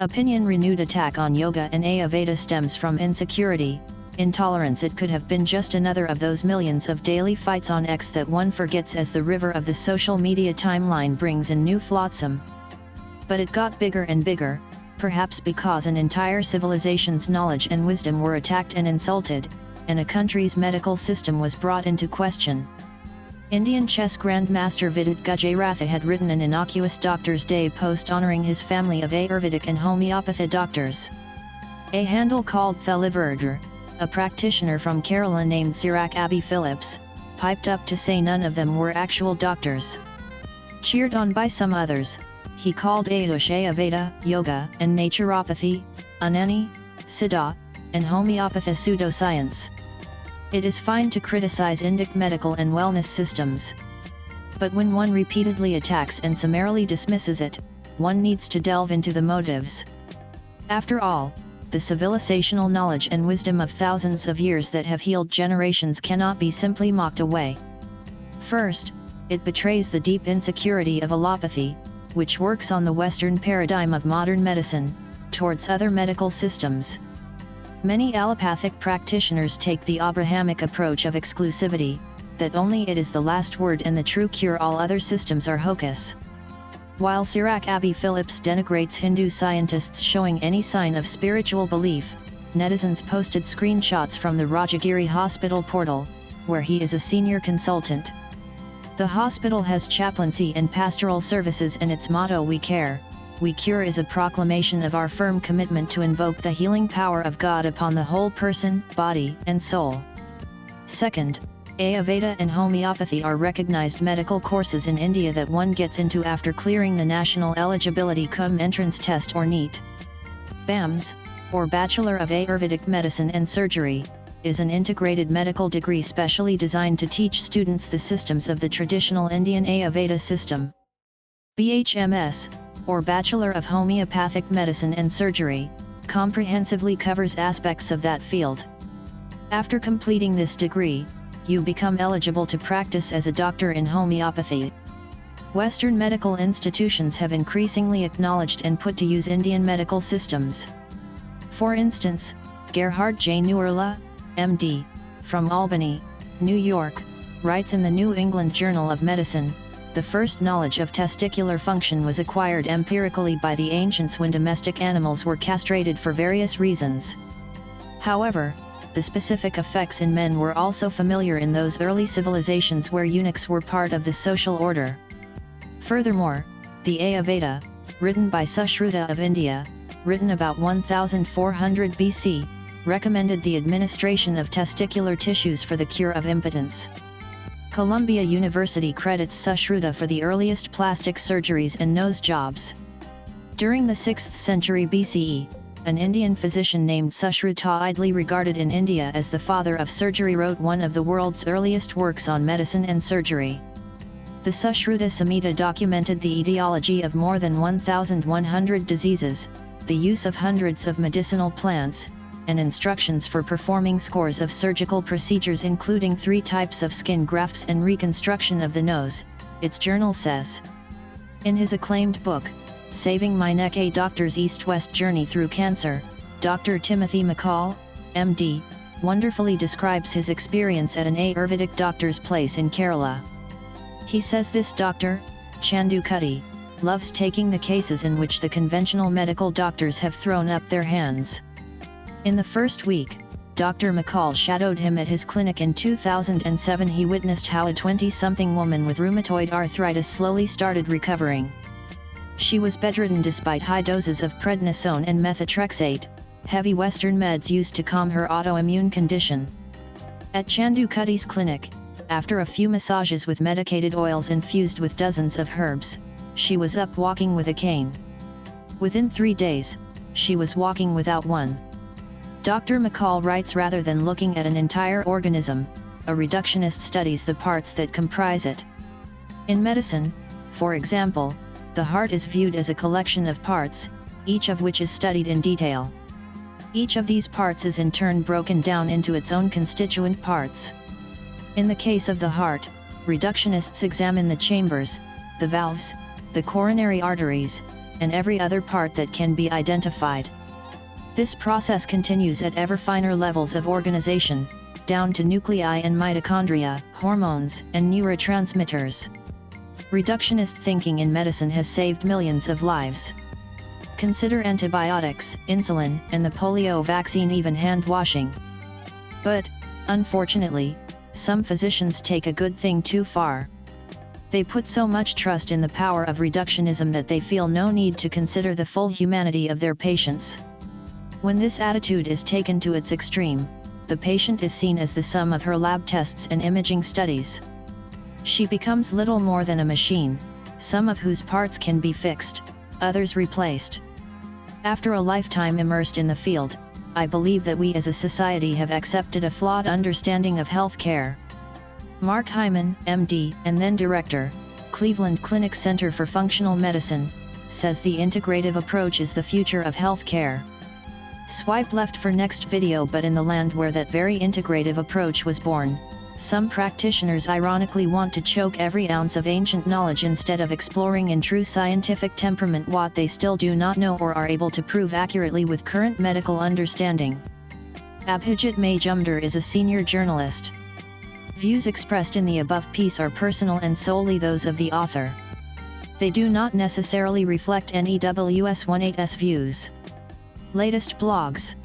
Opinion renewed attack on yoga and Ayurveda stems from insecurity, intolerance. It could have been just another of those millions of daily fights on X that one forgets as the river of the social media timeline brings in new flotsam. But it got bigger and bigger, perhaps because an entire civilization's knowledge and wisdom were attacked and insulted, and a country's medical system was brought into question. Indian chess grandmaster Vidit Gujarathy had written an innocuous Doctor's Day post honoring his family of Ayurvedic and homeopathy doctors. A handle called Thaliverdra, a practitioner from Kerala named Chirag Abhi Phillips, piped up to say none of them were actual doctors. Cheered on by some others, he called Ayush Ayurveda, yoga, and naturopathy, Unani, Siddha, and homeopathy pseudoscience. It is fine to criticize Indic medical and wellness systems. But when one repeatedly attacks and summarily dismisses it, one needs to delve into the motives. After all, the civilizational knowledge and wisdom of thousands of years that have healed generations cannot be simply mocked away. First, it betrays the deep insecurity of allopathy, which works on the Western paradigm of modern medicine, towards other medical systems. Many allopathic practitioners take the Abrahamic approach of exclusivity, that only it is the last word and the true cure, all other systems are hocus. While Chirag Abhi Phillips denigrates Hindu scientists showing any sign of spiritual belief, netizens posted screenshots from the Rajagiri Hospital portal, where he is a senior consultant. The hospital has chaplaincy and pastoral services, and its motto "We Care, We Cure" is a proclamation of our firm commitment to invoke the healing power of God upon the whole person, body, and soul. Second, Ayurveda and homeopathy are recognized medical courses in India that one gets into after clearing the National Eligibility Cum Entrance Test or NEET. BAMS, or Bachelor of Ayurvedic Medicine and Surgery, is an integrated medical degree specially designed to teach students the systems of the traditional Indian Ayurveda system. BHMS, or Bachelor of Homeopathic Medicine and Surgery, comprehensively covers aspects of that field. After completing this degree, you become eligible to practice as a doctor in homeopathy. Western medical institutions have increasingly acknowledged and put to use Indian medical systems. For instance, Gerhard J. Neuerla, MD, from Albany, New York, writes in the New England Journal of Medicine, the first knowledge of testicular function was acquired empirically by the ancients when domestic animals were castrated for various reasons. However, the specific effects in men were also familiar in those early civilizations where eunuchs were part of the social order. Furthermore, the Ayurveda, written by Sushruta of India, written about 1400 BC, recommended the administration of testicular tissues for the cure of impotence. Columbia University credits Sushruta for the earliest plastic surgeries and nose jobs. During the 6th century BCE, an Indian physician named Sushruta, idly regarded in India as the father of surgery, wrote one of the world's earliest works on medicine and surgery. The Sushruta Samhita documented the etiology of more than 1,100 diseases, the use of hundreds of medicinal plants, and instructions for performing scores of surgical procedures including 3 types of skin grafts and reconstruction of the nose, its journal says. In his acclaimed book, Saving My Neck: A Doctor's East-West Journey Through Cancer, Dr. Timothy McCall, MD, wonderfully describes his experience at an Ayurvedic doctor's place in Kerala. He says this doctor, Chandu Kutty, loves taking the cases in which the conventional medical doctors have thrown up their hands. In the first week, Dr. McCall shadowed him at his clinic in 2007. He witnessed how a 20-something woman with rheumatoid arthritis slowly started recovering. She was bedridden despite high doses of prednisone and methotrexate, heavy Western meds used to calm her autoimmune condition. At Chandu Kutty's clinic, after a few massages with medicated oils infused with dozens of herbs, she was up walking with a cane. Within 3 days, she was walking without one. Dr. McCall writes, rather than looking at an entire organism, a reductionist studies the parts that comprise it. In medicine, for example, the heart is viewed as a collection of parts, each of which is studied in detail. Each of these parts is in turn broken down into its own constituent parts. In the case of the heart, reductionists examine the chambers, the valves, the coronary arteries, and every other part that can be identified. This process continues at ever finer levels of organization, down to nuclei and mitochondria, hormones, and neurotransmitters. Reductionist thinking in medicine has saved millions of lives. Consider antibiotics, insulin, and the polio vaccine, even hand washing. But, unfortunately, some physicians take a good thing too far. They put so much trust in the power of reductionism that they feel no need to consider the full humanity of their patients. When this attitude is taken to its extreme, the patient is seen as the sum of her lab tests and imaging studies. She becomes little more than a machine, some of whose parts can be fixed, others replaced. After a lifetime immersed in the field, I believe that we as a society have accepted a flawed understanding of health care. Mark Hyman, MD, and then Director, Cleveland Clinic Center for Functional Medicine, says the integrative approach is the future of health care. Swipe left for next video. But in the land where that very integrative approach was born, some practitioners ironically want to choke every ounce of ancient knowledge instead of exploring in true scientific temperament what they still do not know or are able to prove accurately with current medical understanding. Abhijit Majumdar is a senior journalist. Views expressed in the above piece are personal and solely those of the author. They do not necessarily reflect NEWS18's views. Latest blogs.